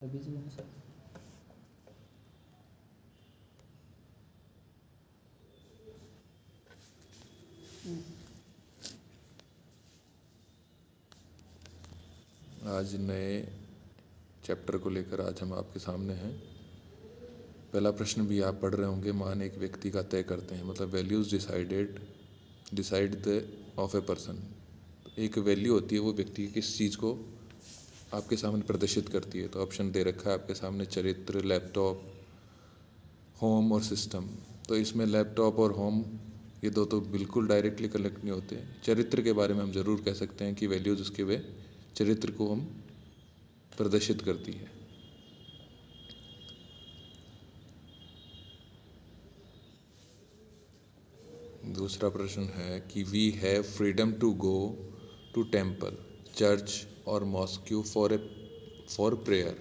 अभी जी मैंने सर। आज नए चैप्टर को लेकर आज हम आपके सामने हैं। पहला प्रश्न भी आप पढ़ रहे होंगे। मान एक व्यक्ति का तय करते हैं, मतलब values decide the of a person. एक वैल्यू होती है, वो व्यक्ति किस चीज़ को आपके सामने प्रदर्शित करती है। तो ऑप्शन दे रखा है आपके सामने: चरित्र, लैपटॉप, होम और सिस्टम। तो इसमें लैपटॉप और होम ये दो तो बिल्कुल डायरेक्टली कनेक्ट नहीं होते। चरित्र के बारे में हम ज़रूर कह सकते हैं कि वैल्यूज़ उसके वे चरित्र को हम प्रदर्शित करती है। दूसरा प्रश्न है कि we have freedom to go to temple, church और mosque for prayer.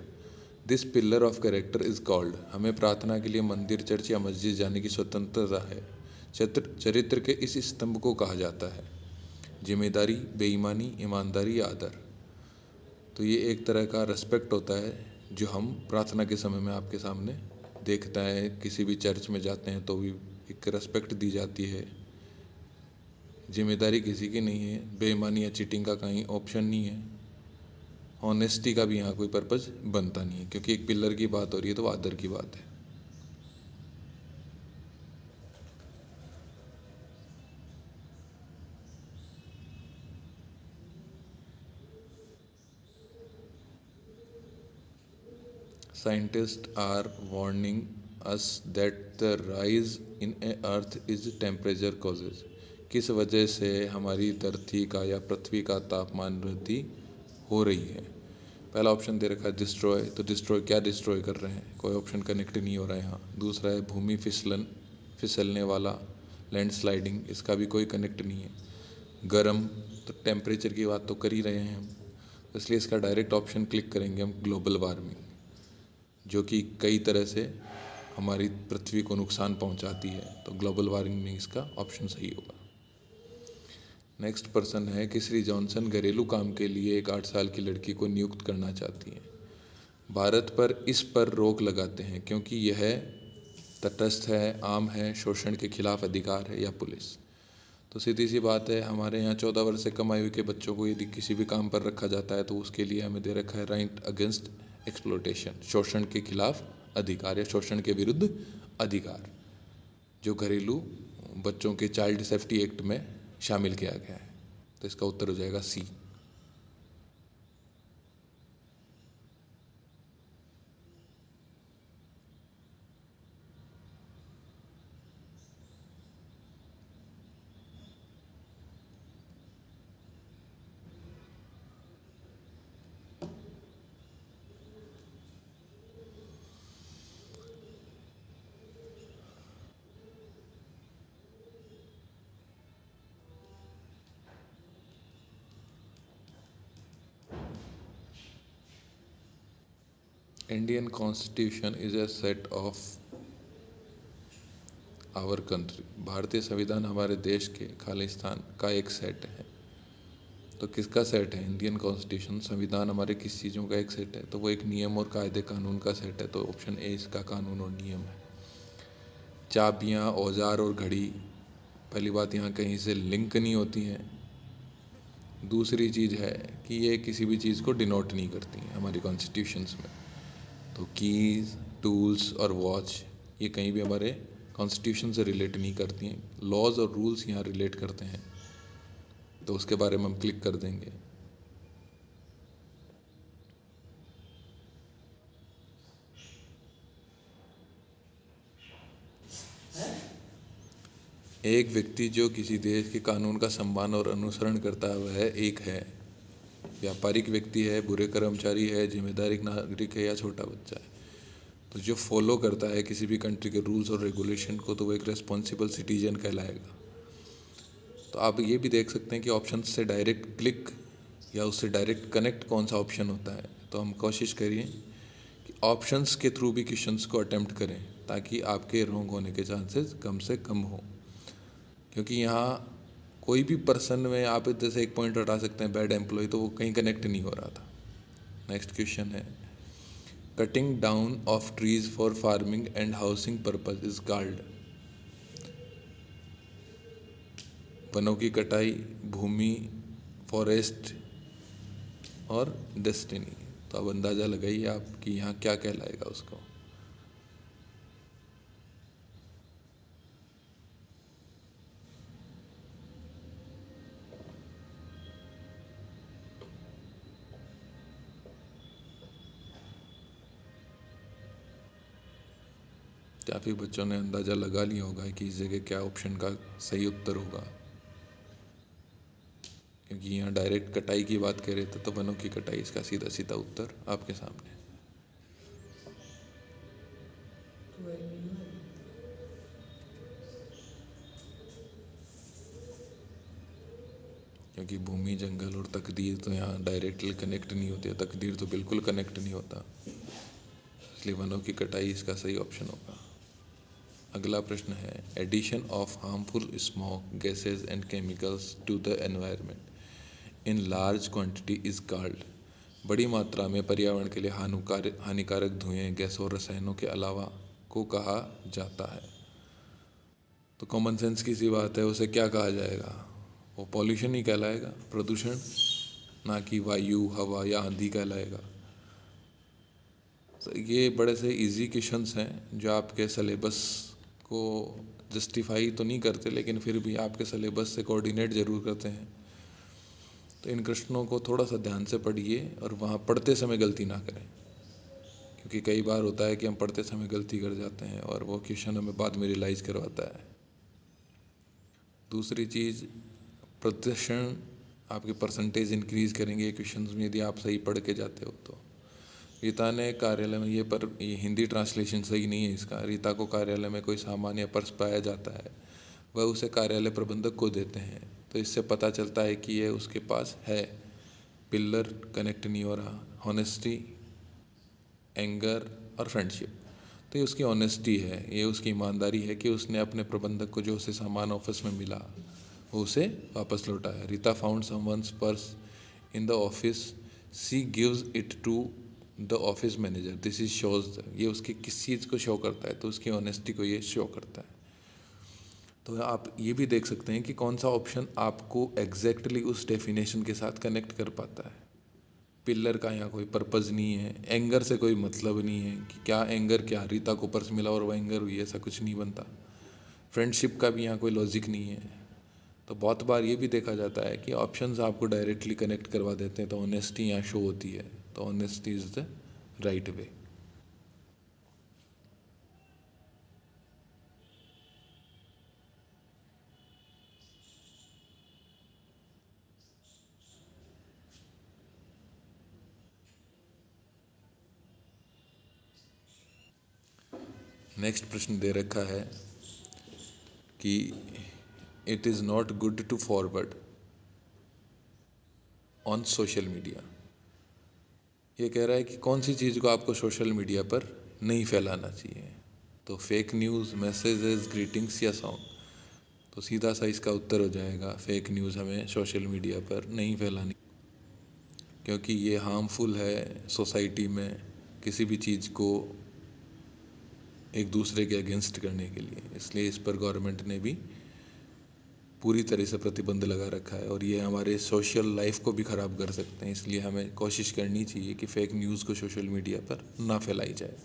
This pillar of character is called. हमें प्रार्थना के लिए मंदिर, चर्च या मस्जिद जाने की स्वतंत्रता है। चरित्र के इस स्तंभ को कहा जाता है: जिम्मेदारी, बेईमानी, ईमानदारी या आदर। तो ये एक तरह का रेस्पेक्ट होता है जो हम प्रार्थना के समय में आपके सामने देखता है। किसी भी चर्च में जाते हैं तो भी एक रेस्पेक्ट दी जाती है। जिम्मेदारी किसी की नहीं है, बेईमानी या चीटिंग का कहीं ऑप्शन नहीं है, ऑनेस्टी का भी यहाँ कोई पर्पज़ बनता नहीं है, क्योंकि एक पिलर की बात हो रही है तो आदर की बात है। Scientists are warning us that the rise in a earth is temperature causes। किस वजह से हमारी धरती का या पृथ्वी का तापमान वृद्धि हो रही है। पहला ऑप्शन दे रखा है डिस्ट्रॉय। तो डिस्ट्रॉय क्या डिस्ट्रॉय कर रहे हैं, कोई ऑप्शन कनेक्ट नहीं हो रहा है यहाँ। दूसरा है भूमि फिसलने वाला, लैंडस्लाइडिंग, इसका भी कोई कनेक्ट नहीं है। गर्म, तो टेम्परेचर की बात तो कर ही रहे हैं हम, तो इसलिए इसका डायरेक्ट ऑप्शन क्लिक करेंगे हम, ग्लोबल वार्मिंग, जो कि कई तरह से हमारी पृथ्वी को नुकसान पहुंचाती है। तो ग्लोबल वार्मिंग में इसका ऑप्शन सही होगा। नेक्स्ट पर्सन है कि श्री जॉनसन घरेलू काम के लिए एक 8 साल की लड़की को नियुक्त करना चाहती हैं। भारत पर इस पर रोक लगाते हैं क्योंकि यह तटस्थ है, आम है, शोषण के खिलाफ अधिकार है या पुलिस। तो सीधी सी बात है, हमारे यहाँ 14 वर्ष से कम आयु के बच्चों को यदि किसी भी काम पर रखा जाता है तो उसके लिए हमें दे रखा है राइट अगेंस्ट एक्सप्लोटेशन, शोषण के खिलाफ अधिकार या शोषण के विरुद्ध अधिकार, जो घरेलू बच्चों के चाइल्ड सेफ्टी एक्ट में शामिल किया गया है। तो इसका उत्तर हो जाएगा C. Indian constitution is a set of our country. भारतीय संविधान हमारे देश के खालिस्तान का एक सेट है। तो किसका सेट है? इंडियन कॉन्स्टिट्यूशन, संविधान हमारे किस चीज़ों का एक सेट है? तो वो एक नियम और कायदे कानून का सेट है। तो ऑप्शन ए इसका कानून और नियम है। चाबियाँ, औजार और घड़ी, पहली बात यहाँ कहीं से लिंक नहीं होती हैं। दूसरी चीज़ है कि ये किसी भी चीज़ को डिनोट नहीं करती हैं हमारी कॉन्स्टिट्यूशंस में। तो कीज़, टूल्स और वॉच ये कहीं भी हमारे कॉन्स्टिट्यूशन से रिलेट नहीं करती हैं। लॉज और रूल्स यहाँ रिलेट करते हैं, तो उसके बारे में हम क्लिक कर देंगे। एक व्यक्ति जो किसी देश के कानून का सम्मान और अनुसरण करता है वह एक है। व्यापारिक व्यक्ति है, बुरे कर्मचारी है, जिम्मेदारी नागरिक है या छोटा बच्चा है। तो जो फॉलो करता है किसी भी कंट्री के रूल्स और रेगुलेशन को, तो वो एक रिस्पॉन्सिबल सिटीजन कहलाएगा। तो आप ये भी देख सकते हैं कि ऑप्शन से डायरेक्ट क्लिक या उससे डायरेक्ट कनेक्ट कौन सा ऑप्शन होता है। तो हम कोशिश करिए कि ऑप्शंस के थ्रू भी क्वेश्चंस को अटेम्प्ट करें ताकि आपके रॉन्ग होने के चांसेस कम से कम हो। क्योंकि यहाँ कोई भी पर्सन में आप जैसे एक पॉइंट हटा सकते हैं बैड एम्प्लॉय, तो वो कहीं कनेक्ट नहीं हो रहा था। नेक्स्ट क्वेश्चन है cutting down of trees for farming and housing purpose is called. वनों की कटाई, भूमि, फॉरेस्ट और डेस्टिनी। तो अब अंदाज़ा लगाइए आप कि यहाँ क्या कहलाएगा उसको। काफ़ी बच्चों ने अंदाज़ा लगा लिया होगा कि इस जगह क्या ऑप्शन का सही उत्तर होगा, क्योंकि यहाँ डायरेक्ट कटाई की बात कर रहे थे, तो वनों की कटाई इसका सीधा सीधा उत्तर आपके सामने। क्योंकि भूमि, जंगल और तकदीर तो यहाँ डायरेक्टली कनेक्ट नहीं होती है, तकदीर तो बिल्कुल कनेक्ट नहीं होता, इसलिए वनों की कटाई इसका सही ऑप्शन होगा। अगला प्रश्न है, addition of harmful smoke gases and chemicals to the environment in large quantity is called. बड़ी मात्रा में पर्यावरण के लिए हानिकारक धुएं, गैसों और रसायनों के अलावा को कहा जाता है। तो कॉमन सेंस की सी बात है, उसे क्या कहा जाएगा? वो पॉल्यूशन ही कहलाएगा, प्रदूषण, ना कि वायु, हवा या आंधी कहलाएगा। तो ये बड़े से इजी क्वेश्चंस हैं जो आपके सिलेबस को जस्टिफाई तो नहीं करते, लेकिन फिर भी आपके सिलेबस से कोऑर्डिनेट ज़रूर करते हैं। तो इन प्रश्नों को थोड़ा सा ध्यान से पढ़िए और वहाँ पढ़ते समय गलती ना करें, क्योंकि कई बार होता है कि हम पढ़ते समय गलती कर जाते हैं और वो क्वेश्चन हमें बाद में रियलाइज़ करवाता है। दूसरी चीज़, प्रदर्शन आपके परसेंटेज इंक्रीज़ करेंगे क्वेश्चंस में यदि आप सही पढ़ के जाते हो तो। रीता ने कार्यालय में ये हिंदी ट्रांसलेशन सही नहीं है इसका। रीता को कार्यालय में कोई सामान या पर्स पाया जाता है, वह उसे कार्यालय प्रबंधक को देते हैं, तो इससे पता चलता है कि यह उसके पास है। पिल्लर कनेक्ट नहीं हो रहा। हॉनेस्टी, एंगर और फ्रेंडशिप, तो ये उसकी ऑनेस्टी है, ये उसकी ईमानदारी है कि उसने अपने प्रबंधक को जो उसे सामान ऑफिस में मिला वो उसे वापस लौटाया। Rita found someone's purse in the office, she gives it to the office manager, this is shows, ये उसकी किस चीज़ को शो करता है? तो उसकी ऑनेस्टी को ये शो करता है। तो आप ये भी देख सकते हैं कि कौन सा ऑप्शन आपको एग्जैक्टली उस डेफिनेशन के साथ कनेक्ट कर पाता है। पिल्लर का यहाँ कोई पर्पज़ नहीं है, एंगर से कोई मतलब नहीं है कि क्या एंगर, क्या रीता को पर्स मिला और वह एंगर हुई, ऐसा कुछ नहीं बनता। फ्रेंडशिप का भी यहाँ कोई लॉजिक नहीं है। तो बहुत बार ये भी देखा जाता है कि ऑप्शंस आपको डायरेक्टली कनेक्ट करवा देते हैं, तो ऑनेस्टी यहाँ शो होती है। तो honesty is the right way. Next प्रश्न दे रखा है कि it is not good to forward on social media. ये कह रहा है कि कौन सी चीज़ को आपको सोशल मीडिया पर नहीं फैलाना चाहिए। तो फेक न्यूज़, मैसेजेस, ग्रीटिंग्स या सॉन्ग। तो सीधा सा इसका उत्तर हो जाएगा, फेक न्यूज़ हमें सोशल मीडिया पर नहीं फैलानी, क्योंकि ये हार्मफुल है सोसाइटी में किसी भी चीज़ को एक दूसरे के अगेंस्ट करने के लिए। इसलिए इस पर गवर्नमेंट ने भी पूरी तरह से प्रतिबंध लगा रखा है, और ये हमारे सोशल लाइफ को भी ख़राब कर सकते हैं। इसलिए हमें कोशिश करनी चाहिए कि फ़ेक न्यूज़ को सोशल मीडिया पर ना फैलाई जाए।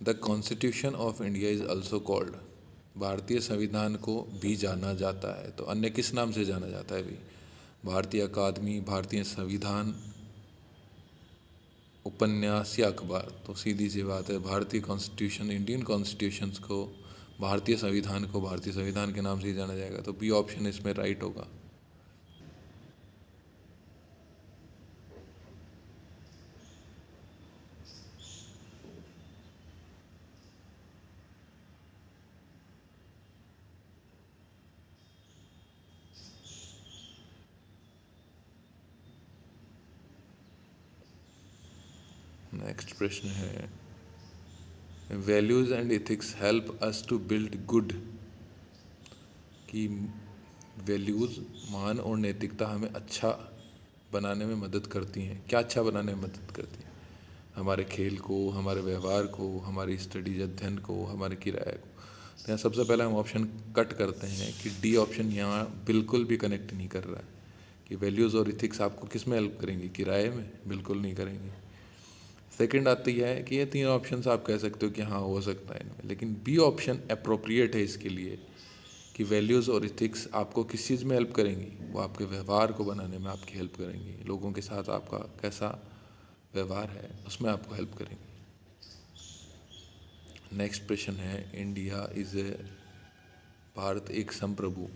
The constitution of India is also called, भारतीय संविधान को भी जाना जाता है। तो अन्य किस नाम से जाना जाता है भी? भारतीय अकादमी, भारतीय संविधान, उपन्यास या अखबार? तो सीधी सी बात है, भारतीय कॉन्स्टिट्यूशन, इंडियन कॉन्स्टिट्यूशंस को, भारतीय संविधान को भारतीय संविधान के नाम से ही जाना जाएगा। तो बी ऑप्शन इसमें राइट होगा। नेक्स्ट प्रश्न है, values and ethics help us to build good, कि वैल्यूज़, मान और नैतिकता हमें अच्छा बनाने में मदद करती हैं। क्या अच्छा बनाने में मदद करती हैं? हमारे खेल को, हमारे व्यवहार को, हमारी स्टडीज अध्ययन को, हमारे किराए को। तो यहाँ सबसे पहले हम ऑप्शन कट करते हैं कि डी ऑप्शन यहाँ बिल्कुल भी कनेक्ट नहीं कर रहा है कि वैल्यूज़ और इथिक्स आपको किस में हेल्प करेंगे, किराए में? बिल्कुल नहीं करेंगे। सेकंड आती है कि ये तीन ऑप्शंस आप कह सकते हो कि हाँ हो सकता है इनमें, लेकिन बी ऑप्शन अप्रोप्रिएट है इसके लिए कि वैल्यूज़ और इथिक्स आपको किस चीज़ में हेल्प करेंगी? वो आपके व्यवहार को बनाने में आपकी हेल्प करेंगी, लोगों के साथ आपका कैसा व्यवहार है उसमें आपको हेल्प करेंगी। नेक्स्ट प्रश्न है, इंडिया इज़ ए, भारत एक संप्रभु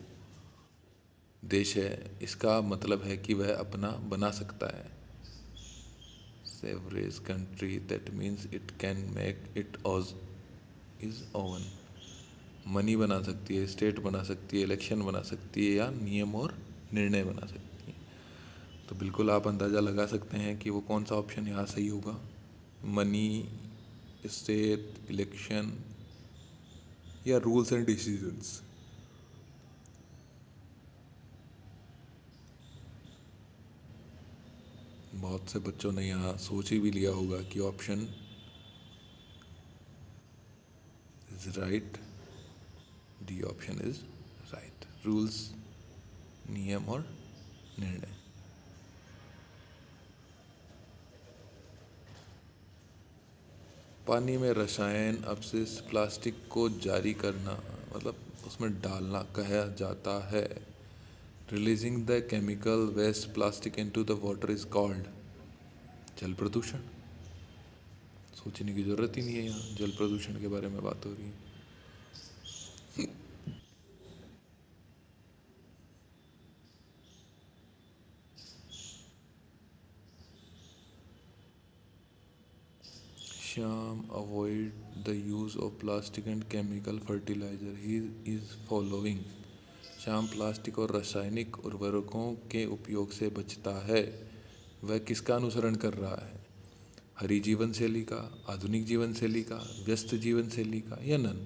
देश है, इसका मतलब है कि वह अपना बना सकता है। Sovereign country that means it can make it as is own. Money बना सकती है, स्टेट बना सकती है, इलेक्शन बना सकती है, या नियम और निर्णय बना सकती है। तो बिल्कुल आप अंदाज़ा लगा सकते हैं कि वो कौन सा ऑप्शन यहाँ सही होगा। मनी, स्टेट, इलेक्शन या रूल्स एंड डिसीजंस। बहुत से बच्चों ने यहाँ सोच ही भी लिया होगा कि option is right, D option is right, rules, नियम और निर्णय। पानी में रसायन अपशिष्ट प्लास्टिक को जारी करना, मतलब उसमें डालना कहा जाता है। Releasing the chemical waste plastic into the water is called, जल प्रदूषण। सोचने की ज़रूरत ही नहीं है, यहाँ जल प्रदूषण के बारे में बात हो रही है। Shyam avoid the use of plastic and chemical fertiliser, he is following. Shyam plastic और रासायनिक उर्वरकों के उपयोग से बचता है। वह किसका अनुसरण कर रहा है? हरी जीवन शैली का, आधुनिक जीवन शैली का, व्यस्त जीवन शैली का, या नन?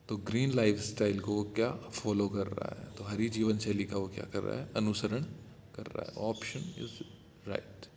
तो ग्रीन लाइफस्टाइल को वो क्या फॉलो कर रहा है? तो हरी जीवन शैली का वो क्या कर रहा है? अनुसरण कर रहा है। Option is right.